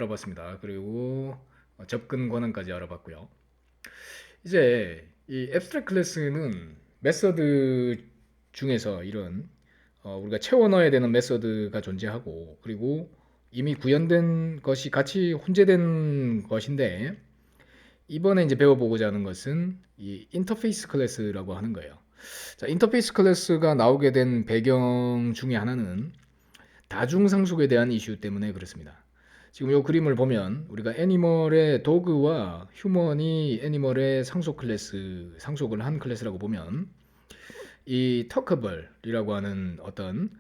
알아봤습니다. 그리고 접근 권한까지 알아봤고요. 이제 이 앱스트랙트 클래스는 메서드 중에서 이런 우리가 채워 넣어야 되는 메서드가 존재하고, 그리고 이미 구현된 것이 같이 혼재된 것인데, 이번에 이제 배워보고자 하는 것은 이 인터페이스 클래스라고 하는 거예요. 자, 인터페이스 클래스가 나오게 된 배경 중에 하나는 다중상속에 대한 이슈 때문에 그렇습니다. 지금 이 그림을 보면 우리가 애니멀의 도그와 휴먼이 애니멀의 상속 클래스, 상속을 한 클래스라고 보면, 이 터커블이라고 하는 어떤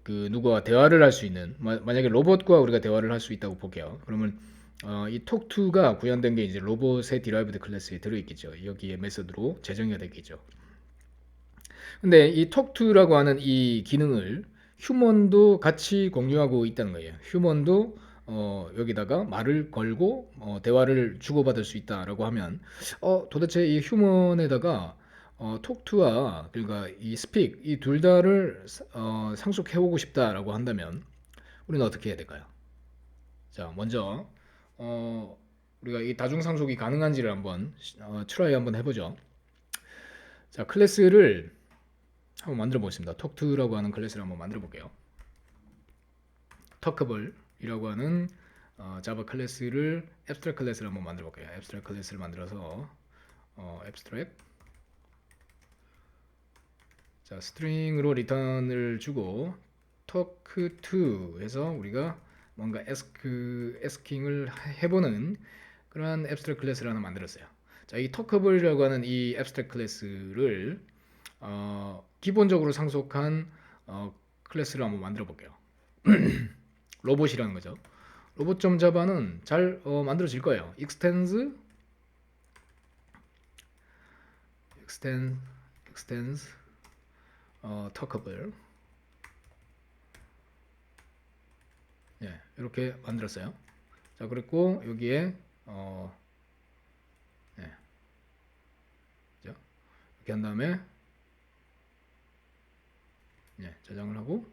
그 누구와 대화를 할 수 있는, 만약에 로봇과 우리가 대화를 할 수 있다고 볼게요. 그러면 이 톡2가 구현된 게 이제 로봇의 디라이브드 클래스에 들어있겠죠. 여기에 메서드로 재정의가 되겠죠. 근데 이 톡2라고 하는 이 기능을 휴먼도 같이 공유하고 있다는 거예요. 휴먼도 여기다가 말을 걸고 대화를 주고받을 수 있다라고 하면, 도대체 이 휴먼에다가 톡2와 그러니까 이 스픽 이 둘 다를 상속해오고 싶다라고 한다면 우리는 어떻게 해야 될까요? 자, 먼저 우리가 이 다중상속이 가능한지를 한번 트라이 한번 해보죠. 자, 클래스를 한번 만들어 보겠습니다. 톡2라고 하는 클래스를 한번 만들어 볼게요. 터커블이라고 하는 자바 클래스를 앱스트랙트 클래스를 한번 만들어 볼게요. 앱스트랙트 클래스를 만들어서 앱스트랙트, 자, 스트링으로 리턴을 주고 talk2 해서 우리가 뭔가 asking,을 해보는 그러한 앱스트랙트 클래스를 하나 만들었어요. 자, 이 talkable이라고 하는 이 앱스트랙트 클래스를 기본적으로 상속한 클래스를 한번 만들어 볼게요. 로봇이라는 거죠. 로봇.자바는 잘 만들어질 거예요. extends talkable, 예, 이렇게 만들었어요. 자, 그리고 여기에 예, 이렇게 한 다음에 예, 저장을 하고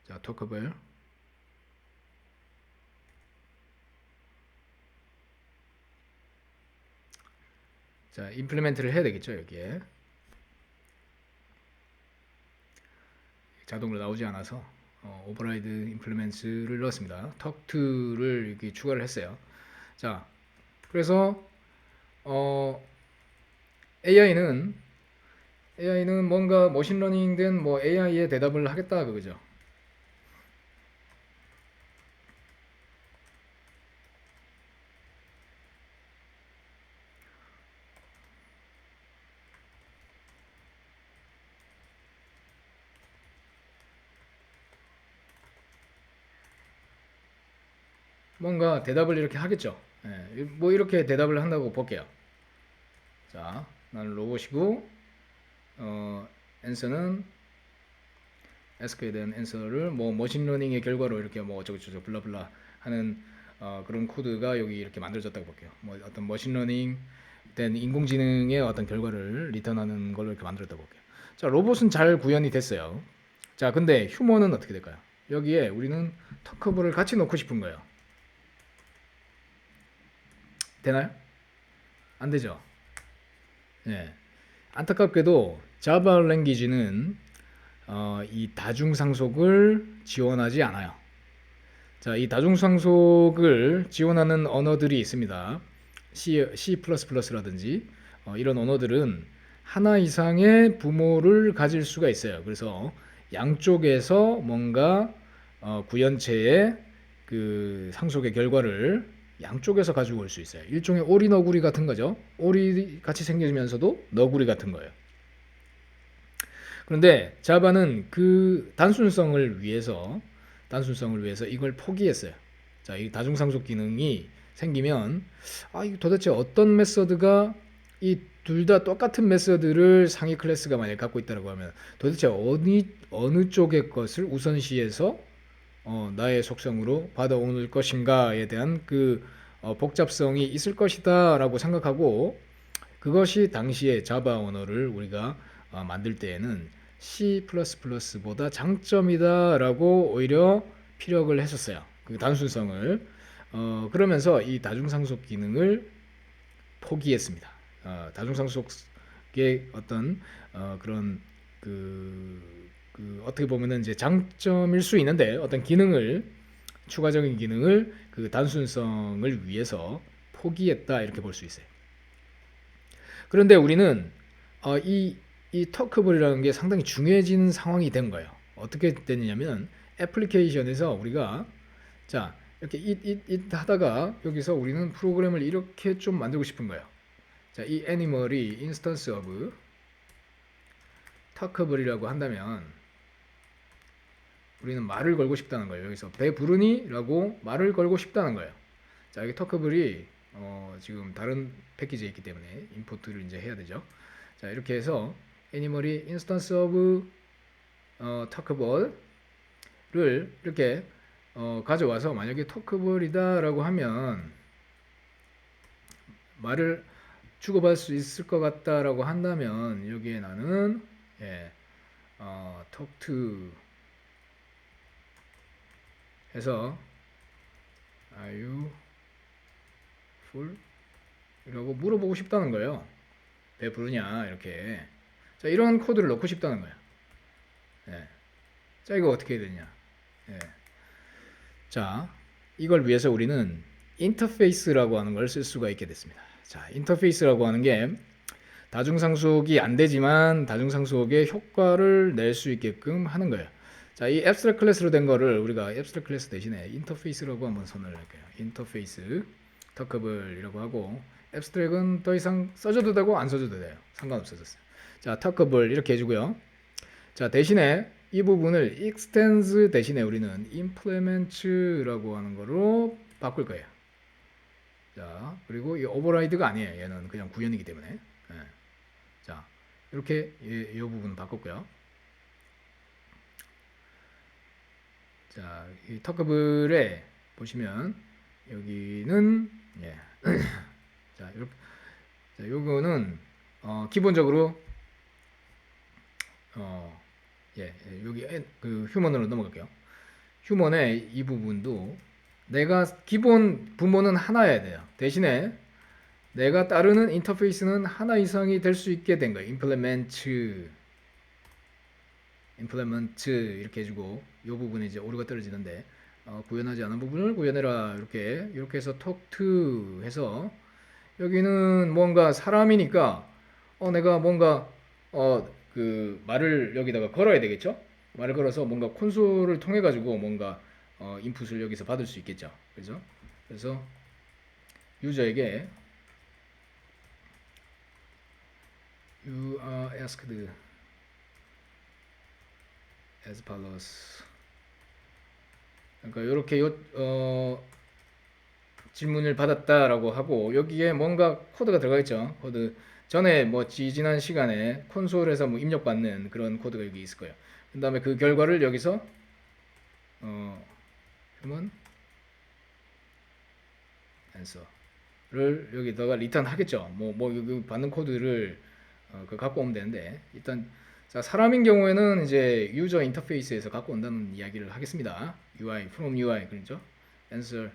자, talkable, 자, 임플리멘트를 해야 되겠죠. 여기에 자동으로 나오지 않아서 오버라이드 임플리멘트를 넣었습니다. talk2를 이렇게 추가를 했어요. 자, 그래서 AI는 뭔가 머신러닝 된 뭐 AI에 대답을 하겠다 그거죠. 뭔가 대답을 이렇게 하겠죠. 예, 뭐 이렇게 대답을 한다고 볼게요. 자, 나는 로봇이고 answer는 ask에 대한 answer를 뭐 머신러닝의 결과로 이렇게 뭐 어쩌고저쩌고 블라블라 하는 그런 코드가 여기 이렇게 만들어졌다고 볼게요. 뭐 어떤 머신러닝 된 인공지능의 어떤 결과를 리턴하는 걸로 이렇게 만들었다고 볼게요. 자, 로봇은 잘 구현이 됐어요. 자, 근데 휴머는 어떻게 될까요? 여기에 우리는 터커블을 같이 넣고 싶은 거예요. 되나요? 안 되죠. 예. 안타깝게도 자바 랭귀지는 이 다중상속을 지원하지 않아요. 자, 이 다중상속을 지원하는 언어들이 있습니다. C++라든지 이런 언어들은 하나 이상의 부모를 가질 수가 있어요. 그래서 양쪽에서 뭔가 구현체의 그 상속의 결과를 양쪽에서 가지고 올 수 있어요. 일종의 오리 너구리 같은 거죠. 오리 같이 생기면서도 너구리 같은 거예요. 그런데 자바는 그 단순성을 위해서 이걸 포기했어요. 자, 이 다중상속 기능이 생기면 이거 도대체 어떤 메서드가 이 둘 다 똑같은 메서드를 상위 클래스가 만약 갖고 있다고 하면 도대체 어느 쪽의 것을 우선시해서 나의 속성으로 받아올 것인가에 대한 그 복잡성이 있을 것이다라고 생각하고, 그것이 당시에 자바 언어를 우리가 만들 때에는 C++보다 장점이다라고 오히려 피력을 했었어요. 그 단순성을. 그러면서 이 다중상속 기능을 포기했습니다. 다중상속의 어떤 그런 어떻게 보면은 이제 장점일 수 있는데 어떤 기능을 추가적인 기능을 그 단순성을 위해서 포기했다 이렇게 볼 수 있어요. 그런데 우리는 이 터크블이라는 게 상당히 중요해진 상황이 된 거예요. 어떻게 됐냐면 애플리케이션에서 우리가 자 이렇게 하다가 여기서 우리는 프로그램을 이렇게 좀 만들고 싶은 거예요. 자, 이 애니멀이 인스턴스 오브 터크블이라고 한다면 우리는 말을 걸고 싶다는 거예요. 여기서 배 부르니? 라고 말을 걸고 싶다는 거예요. 자, 여기 터크블이 지금 다른 패키지에 있기 때문에 임포트를 이제 해야 되죠. 자, 이렇게 해서 애니멀이 인스턴스 오브 터크블을 이렇게 가져와서 만약에 터크블이다라고 하면 말을 주고받을 수 있을 것 같다라고 한다면 여기에 나는 talk to 해서 are you full? 이라고 물어보고 싶다는 거예요. 배 부르냐 이렇게. 자, 이런 코드를 넣고 싶다는 거예요. 자, 이거 어떻게 해야 되냐. 자, 이걸 위해서 우리는 인터페이스라고 하는 걸 쓸 수가 있게 됐습니다. 자, 인터페이스라고 하는 게 다중상속이 안 되지만 다중상속의 효과를 낼 수 있게끔 하는 거예요. 자, 이 앱스트랙트 클래스로 된 거를 우리가 앱스트랙트 클래스 대신에 인터페이스라고 한번 선언을 할게요. 인터페이스 터커블이라고 하고 앱스트랙은 더 이상 써줘도 되고 안 써줘도 돼요. 상관없어졌어요. 자, 터커블 이렇게 해주고요. 자, 대신에 이 부분을 extends 대신에 우리는 implements라고 하는 거로 바꿀 거예요. 자, 그리고 이 override가 아니에요. 얘는 그냥 구현이기 때문에. 자, 이렇게 이 부분 바꿨고요. 자, 이 터커블에 보시면 여기는 자, 이렇게 자, 요거는 기본적으로 여기 그 휴먼으로 넘어갈게요. 휴먼의 이 부분도 내가 기본 부모는 하나여야 돼요. 대신에 내가 따르는 인터페이스는 하나 이상이 될 수 있게 된 거예요. implement 이렇게 해주고 이 부분에 이제 오류가 떨어지는데 구현하지 않은 부분을 구현해라 이렇게 해서 talk to 해서 여기는 뭔가 사람이니까 내가 뭔가 그 말을 여기다가 걸어야 되겠죠? 말을 걸어서 뭔가 콘솔을 통해 가지고 뭔가 인풋을 여기서 받을 수 있겠죠. 그죠? 그래서 유저에게 you are asked as follows. 그러니까 이렇게 질문을 받았다라고 하고 여기에 뭔가 코드가 들어가 있죠. 코드 전에 뭐 지난 시간에 콘솔에서 뭐 입력받는 그런 코드가 여기 있을 거예요. 그 다음에 그 결과를 여기서 human answer를 여기다가 리턴 하겠죠. 뭐 여기 받는 코드를 그 갖고 오면 되는데 일단 자, 사람인 경우에는 이제 유저 인터페이스에서 갖고 온다는 이야기를 하겠습니다. UI from UI 그렇죠? answer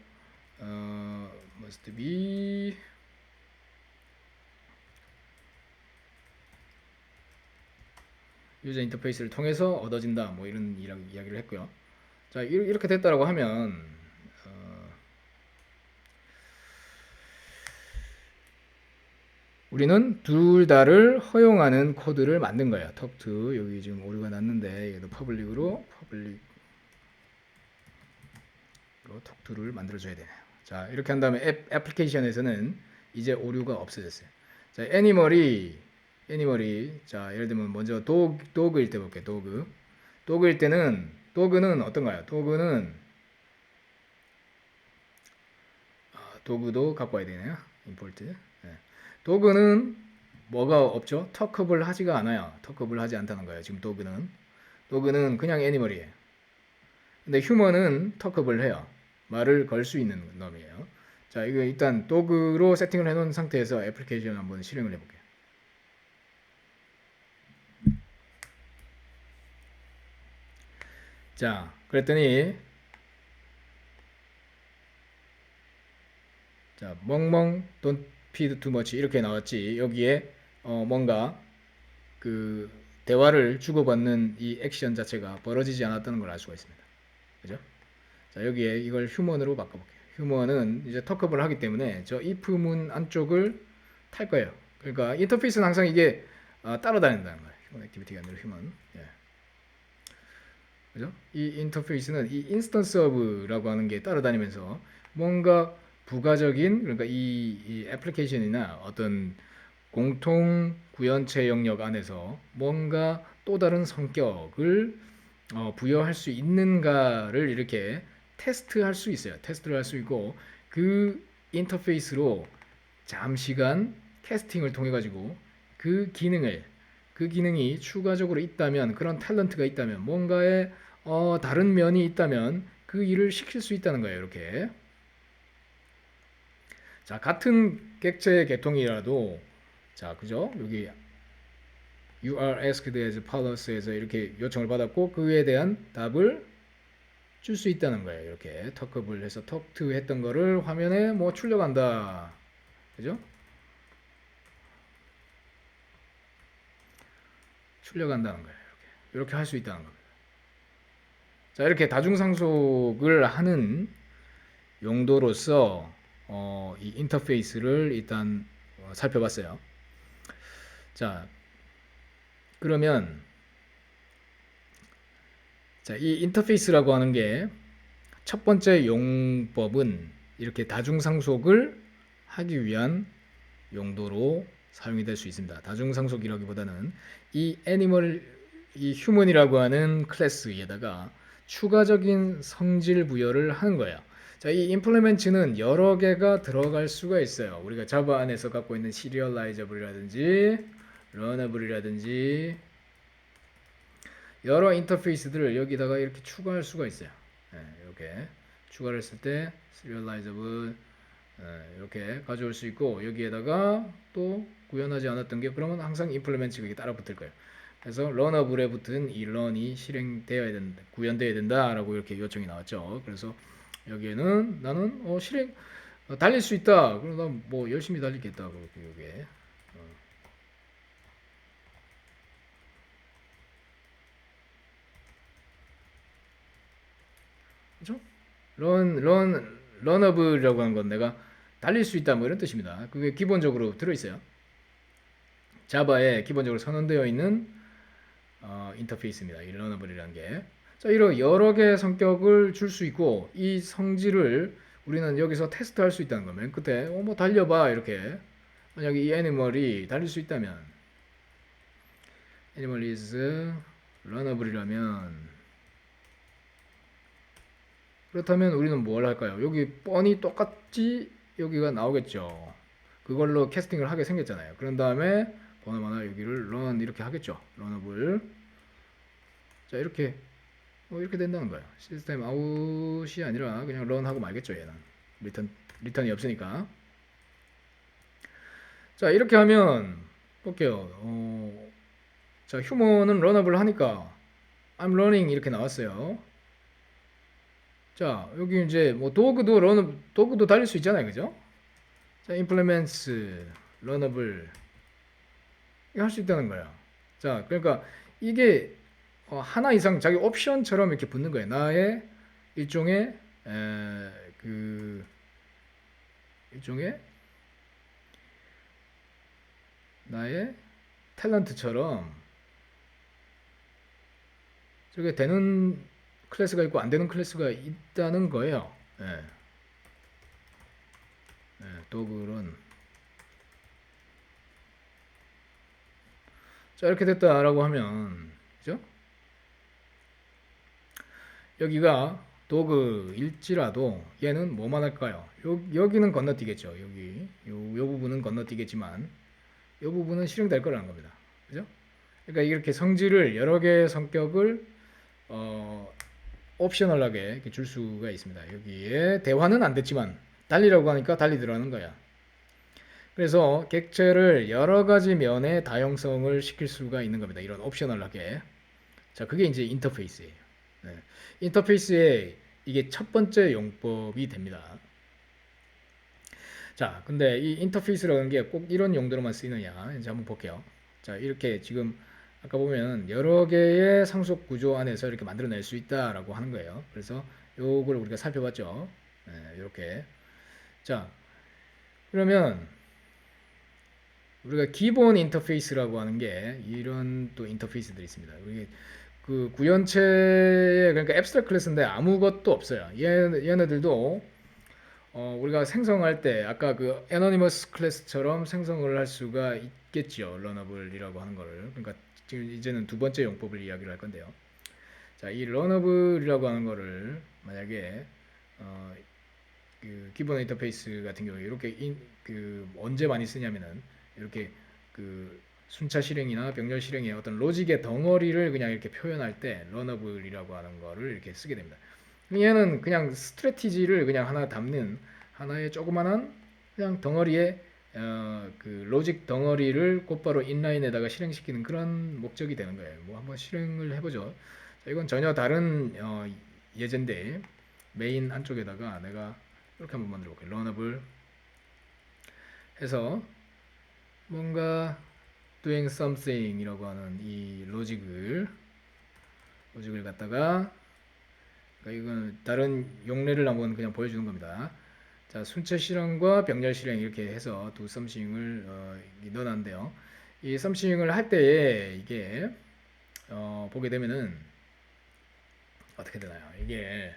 must be 유저 인터페이스를 통해서 얻어진다 뭐 이런 이야기를 했고요. 자, 이렇게 됐다라고 하면 우리는 둘 다를 허용하는 코드를 만든 거예요. talk to 여기 지금 오류가 났는데 얘도 퍼블릭으로 talk to를 만들어 줘야 되네요. 자, 이렇게 한 다음에 애플리케이션에서는 이제 오류가 없어졌어요. 자, 애니멀이 자, 예를 들면 먼저 도그일 때 볼게요. 도그일 때는 도그는 어떤가요? 도그는 도그도 갖고 와야 되네요. 임포트. 도그는 뭐가 없죠? 터크블 하지가 않아요. 터크블 하지 않다는 거예요. 지금 도그는 그냥 애니멀이에요. 근데 휴먼은 터크블 해요. 말을 걸 수 있는 놈이에요. 자, 이거 일단 도그로 세팅을 해놓은 상태에서 애플리케이션 한번 실행을 해볼게요. 자, 그랬더니 자, 멍멍 don't feed too much 이렇게 나왔지. 여기에 뭔가 그 대화를 주고받는 이 액션 자체가 벌어지지 않았다는 걸 알 수가 있습니다. 그죠? 자, 여기에 이걸 휴먼으로 바꿔볼게요. 휴먼은 이제 터크업을 하기 때문에 저 if문 안쪽을 탈 거예요. 그러니까 인터페이스는 항상 이게 따라다닌다는 거예요. 휴먼 액티비티가 아니라 휴먼. 예. 그죠? 이 인터페이스는 이 인스턴스 오브라고 하는 게 따라다니면서 뭔가 부가적인 그러니까 이 애플리케이션이나 어떤 공통 구현체 영역 안에서 뭔가 또 다른 성격을 부여할 수 있는가를 이렇게 테스트할 수 있어요. 테스트를 할 수 있고 그 인터페이스로 잠시간 캐스팅을 통해 가지고 그 기능이 추가적으로 있다면 그런 탤런트가 있다면 뭔가의 다른 면이 있다면 그 일을 시킬 수 있다는 거예요. 이렇게 자 같은 객체 계통이라도 자 그죠? 여기 You are asked as follows.에서 이렇게 요청을 받았고 그에 대한 답을 줄 수 있다는 거예요. 이렇게 턱업을 해서 턱투 했던 거를 화면에 뭐 출력한다. 그죠? 출력한다는 거예요. 이렇게 할 수 있다는 겁니다. 자, 이렇게 다중상속을 하는 용도로서 이 인터페이스를 일단 살펴봤어요. 자, 그러면 자, 이 인터페이스라고 하는 게 첫 번째 용법은 이렇게 다중상속을 하기 위한 용도로 사용이 될 수 있습니다. 다중상속이라기보다는 이 휴먼이라고 하는 클래스에다가 추가적인 성질 부여를 하는 거예요. 자, 이 implement는 여러 개가 들어갈 수가 있어요. 우리가 자바 안에서 갖고 있는 serializable이라든지 runnable이라든지 여러 인터페이스들을 여기다가 이렇게 추가할 수가 있어요. 이렇게 추가를 했을 때 serializable 이렇게 가져올 수 있고 여기에다가 또 구현하지 않았던 게 그러면 항상 implement가 따라 붙을 거예요. 그래서 runnable에 붙은 이 run이 실행되어야 된다, 구현되어야 된다라고 이렇게 요청이 나왔죠. 그래서 여기에는 나는 달릴 수 있다. 그럼 난 뭐 열심히 달리겠다. 그렇게 여기에 그렇죠? 런업이라고 하는 건 내가 달릴 수 있다 뭐 이런 뜻입니다. 그게 기본적으로 들어있어요. 자바에 기본적으로 선언되어 있는 인터페이스입니다. 이 런어블이라는 게. 자, 이런 여러 개의 성격을 줄 수 있고 이 성질을 우리는 여기서 테스트할 수 있다는 거면 끝에 뭐 달려봐 이렇게 만약에 이 애니멀이 달릴 수 있다면 애니멀 is runnable이라면 그렇다면 우리는 뭘 할까요? 여기 뻔히 똑같이 여기가 나오겠죠. 그걸로 캐스팅을 하게 생겼잖아요. 그런 다음에 번호마다 여기를 run 이렇게 하겠죠. runnable. 자, 이렇게 이렇게 된다는 거예요. 시스템 아웃이 아니라 그냥 run 하고 말겠죠. 얘는 리턴이 없으니까. 자, 이렇게 하면 볼게요. 자, 휴먼은 runnable 하니까 I'm running 이렇게 나왔어요. 자, 여기 이제 뭐 도구도 달릴 수 있잖아요. 그죠? 자, implements runnable 이거 할 수 있다는 거야. 자, 그러니까 이게 하나 이상 자기 옵션처럼 이렇게 붙는 거예요. 나의 일종의 일종의 나의 탤런트처럼 저게 되는 클래스가 있고 안 되는 클래스가 있다는 거예요. 도구론. 자, 이렇게 됐다라고 하면 그죠? 여기가 도그일지라도 얘는 뭐만 할까요? 여기는 건너뛰겠죠. 요 부분은 건너뛰겠지만 요 부분은 실행될 거라는 겁니다. 그죠? 그러니까 이렇게 성질을 여러 개의 성격을 옵셔널하게 이렇게 줄 수가 있습니다. 여기에 대화는 안 됐지만 달리라고 하니까 달리더라는 거야. 그래서 객체를 여러 가지 면의 다양성을 시킬 수가 있는 겁니다. 이런 옵셔널하게. 자, 그게 이제 인터페이스예요. 네. 인터페이스에 이게 첫 번째 용법이 됩니다. 자, 근데 이 인터페이스라는 게 꼭 이런 용도로만 쓰이느냐? 이제 한번 볼게요. 자, 이렇게 지금 아까 보면 여러 개의 상속 구조 안에서 이렇게 만들어낼 수 있다라고 하는 거예요. 그래서 요걸 우리가 살펴봤죠. 네, 이렇게. 자, 그러면 우리가 기본 인터페이스라고 하는 게 이런 또 인터페이스들이 있습니다. 우리 그 구현체에 그러니까 앱스트랙트 클래스인데 아무것도 없어요. 얘네들도 우리가 생성할 때 아까 그 애너니머스 클래스처럼 생성을 할 수가 있겠죠. 러너블이라고 하는 거를. 그러니까 지금 이제는 두 번째 용법을 이야기를 할 건데요. 자, 이 러너블이라고 하는 거를 만약에 어, 그 기본 인터페이스 같은 경우에 이렇게 그 언제 많이 쓰냐면은 이렇게 그 순차 실행이나 병렬 실행의 어떤 로직의 덩어리를 그냥 이렇게 표현할 때 러너블이라고 하는 거를 이렇게 쓰게 됩니다. 얘는 그냥 스트래티지를 그냥 하나 담는 하나의 조그만한 그냥 덩어리에 그 로직 덩어리를 곧바로 인라인에다가 실행시키는 그런 목적이 되는 거예요. 뭐 한번 실행을 해보죠. 자, 이건 전혀 다른 예제인데 메인 안쪽에다가 내가 이렇게 한번 만들어 볼게요. 러너블 해서 뭔가 doing something 이라고 하는 이 로직을 갖다가 그러니까 이건 다른 용례를 한번 그냥 보여주는 겁니다. 자, 순차 실행과 병렬 실행 이렇게 해서 do something을 넣어놨는데요. 이 something을 할 때에 이게 보게 되면은 어떻게 되나요? 이게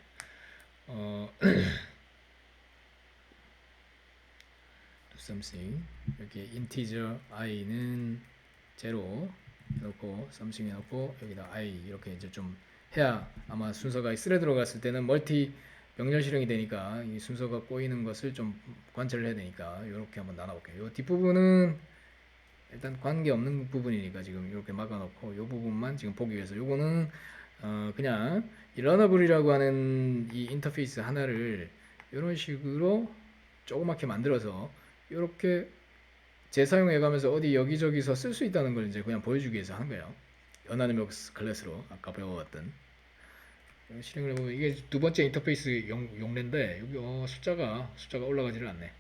do something 이렇게 integer i는 제로 해놓고 something 해놓고 여기다 i 이렇게 이제 좀 해야 아마 순서가 스레드로 갔을 때는 멀티 병렬 실행이 되니까 이 순서가 꼬이는 것을 좀 관찰을 해야 되니까 이렇게 한번 나눠볼게요. 이 뒷부분은 일단 관계없는 부분이니까 지금 이렇게 막아놓고 이 부분만 지금 보기 위해서 요거는 그냥 이 러너블이라고 하는 이 인터페이스 하나를 이런 식으로 조그맣게 만들어서 이렇게 재사용해가면서 어디 여기저기서 쓸 수 있다는 걸 이제 그냥 보여주기 위해서 하는 거예요. 어나니머스 클래스로 아까 배워왔던 실행을 해보면 이게 두 번째 인터페이스 용례인데 여기 숫자가 올라가지를 않네.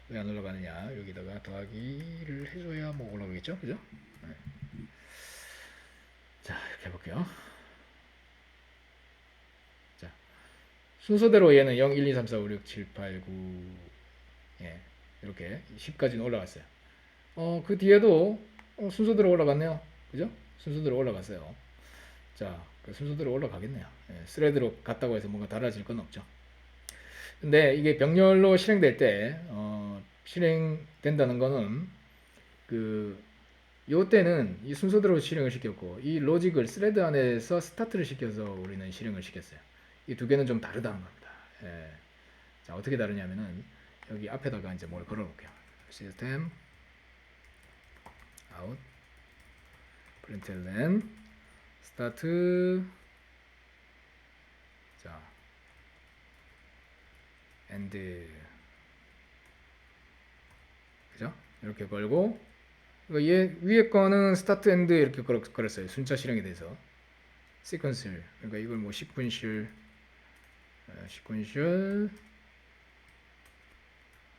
왜 안 올라가느냐? 여기다가 더하기를 해줘야 뭐 올라가겠죠, 그죠? 네. 자, 이렇게 해볼게요. 자, 순서대로 얘는 0, 1, 2, 3, 4, 5, 6, 7, 8, 9 예, 이렇게 10까지는 올라갔어요. 그 뒤에도 순서대로 올라갔네요. 그죠? 순서대로 올라갔어요. 자, 그 순서대로 올라가겠네요. 예, 스레드로 갔다고 해서 뭔가 달라질 건 없죠. 근데 이게 병렬로 실행될 때 실행된다는 거는 그 요때는 이 순서대로 실행을 시켰고 이 로직을 스레드 안에서 스타트를 시켜서 우리는 실행을 시켰어요. 이 두 개는 좀 다르다는 겁니다. 예. 자, 어떻게 다르냐면은 여기 앞에다가 이제 뭘 걸어 놓을게요. 시스템 아웃 println 스타트 자 엔드 그죠? 이렇게 걸고 그러니까 얘 위에 거는 스타트 엔드 이렇게 걸었어요. 순차 실행에 대해서 시퀀셜 그러니까 이걸 뭐 시퀀셜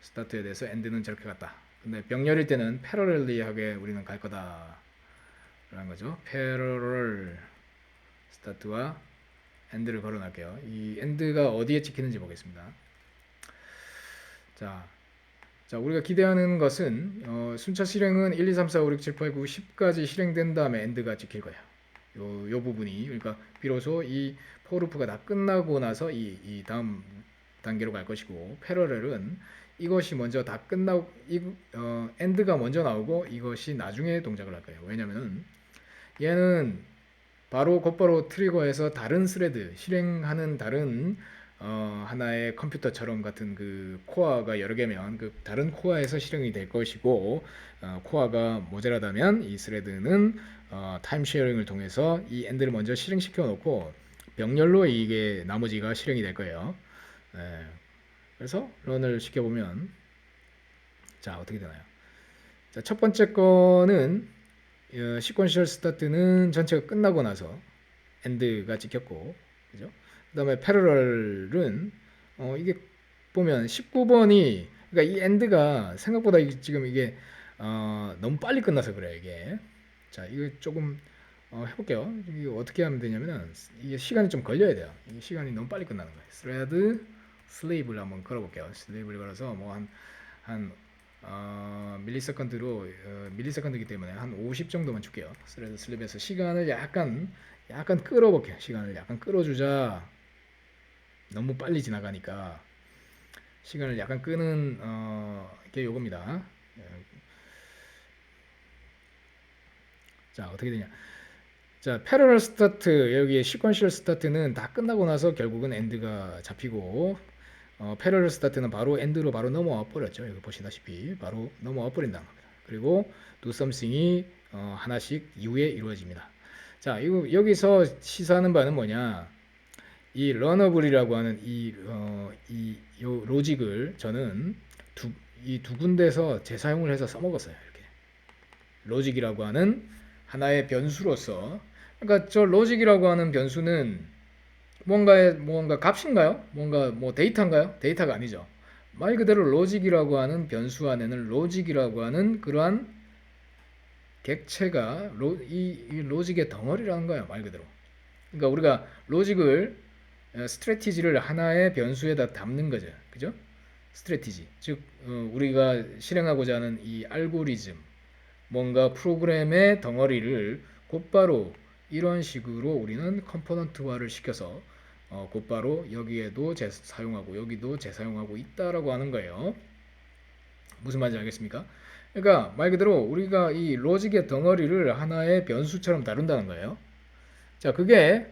스타트에 대해서 엔드는 저렇게 갔다. 근데 병렬일 때는 패러렐리하게 우리는 갈 거다 라는 거죠. 패러렐 스타트와 엔드를 걸어놨게요. 이 엔드가 어디에 찍히는지 보겠습니다. 자, 우리가 기대하는 것은 순차 실행은 1, 2, 3, 4, 5, 6, 7, 8, 9, 10까지 실행된 다음에 엔드가 찍힐 거예요. 요 부분이 그러니까 비로소 이 포루프가 다 끝나고 나서 이 다음 단계로 갈 것이고 패러렐은 이것이 먼저 다 끝나고 엔드가 먼저 나오고 이것이 나중에 동작을 할 거예요. 왜냐면은 얘는 바로 곧바로 트리거해서 다른 스레드 실행하는 다른 하나의 컴퓨터처럼 같은 그 코어가 여러 개면 그 다른 코어에서 실행이 될 것이고 코어가 모자라다면 이 스레드는 타임 쉐어링을 통해서 이 엔드를 먼저 실행시켜 놓고 병렬로 이게 나머지가 실행이 될 거예요. 예, 그래서 런을 시켜보면 자 어떻게 되나요? 자, 첫 번째 거는 시퀀셜 스타트는 전체가 끝나고 나서 AND가 찍혔고, 그죠? 그다음에 parallel은 이게 보면 19번이 그러니까 이 AND가 생각보다 지금 이게 너무 빨리 끝나서 그래요, 이게. 자, 이거 조금 해볼게요. 이게 어떻게 하면 되냐면은 이게 시간이 좀 걸려야 돼요. 이게 시간이 너무 빨리 끝나는 거예요. thread sleep를 한번 걸어볼게요. sleep를 걸어서 뭐 한 밀리세컨드로 밀리세컨드이기 때문에 한 50 정도만 줄게요. thread sleep에서 시간을 약간 끌어볼게요. 시간을 약간 끌어주자. 너무 빨리 지나가니까 시간을 약간 끄는 게 요겁니다. 자, 어떻게 되냐? 자, 패러럴 스타트 여기 시퀀셜 스타트는 다 끝나고 나서 결국은 엔드가 잡히고 패러럴 스타트는 바로 엔드로 바로 넘어와 버렸죠. 여기 보시다시피 바로 넘어와 버린다는 겁니다. 그리고 do something이 하나씩 이후에 이루어집니다. 자, 이거 여기서 시사하는 바는 뭐냐? 이 러너블이라고 하는 요 로직을 저는 이 두 군데서 재사용을 해서 써먹었어요. 이렇게 로직이라고 하는 하나의 변수로서. 그러니까 저 로직이라고 하는 변수는 뭔가 값인가요? 뭔가 뭐 데이터인가요? 데이터가 아니죠. 말 그대로 로직이라고 하는 변수 안에는 로직이라고 하는 그러한 객체가 이 로직의 덩어리라는 거예요. 말 그대로. 그러니까 우리가 로직을 스트래티지를 하나의 변수에다 담는 거죠. 그죠? 스트래티지. 즉 우리가 실행하고자 하는 이 알고리즘, 뭔가 프로그램의 덩어리를 곧바로 이런 식으로 우리는 컴포넌트화를 시켜서 곧바로 여기에도 사용하고 여기도 재사용하고 있다라고 하는 거예요. 무슨 말인지 알겠습니까? 그러니까 말 그대로 우리가 이 로직의 덩어리를 하나의 변수처럼 다룬다는 거예요. 자, 그게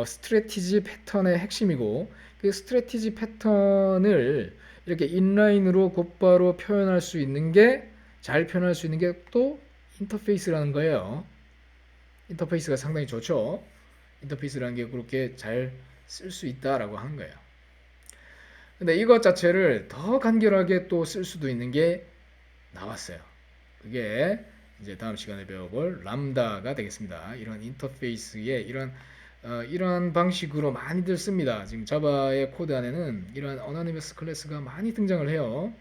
스트래티지 패턴의 핵심이고 그 스트래티지 패턴을 이렇게 인라인으로 곧바로 표현할 수 있는 게 잘 표현할 수 있는 게 또 인터페이스라는 거예요. 인터페이스가 상당히 좋죠. 인터페이스라는 게 그렇게 잘 쓸 수 있다라고 하는 거예요. 근데 이것 자체를 더 간결하게 또 쓸 수도 있는 게 나왔어요. 그게 이제 다음 시간에 배워볼 람다가 되겠습니다. 이런 인터페이스의 이런 방식으로 많이들 씁니다. 지금 자바의 코드 안에는 이런 어너니머스 클래스가 많이 등장을 해요.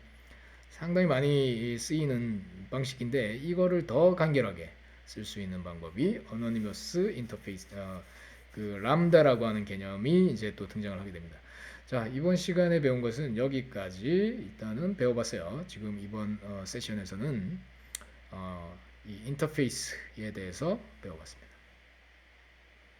상당히 많이 쓰이는 방식인데 이거를 더 간결하게 쓸 수 있는 방법이 어너니머스 인터페이스 그 람다라고 하는 개념이 이제 또 등장을 하게 됩니다. 자, 이번 시간에 배운 것은 여기까지 일단은 배워봤어요. 지금 이번 세션에서는 이 인터페이스에 대해서 배워봤습니다.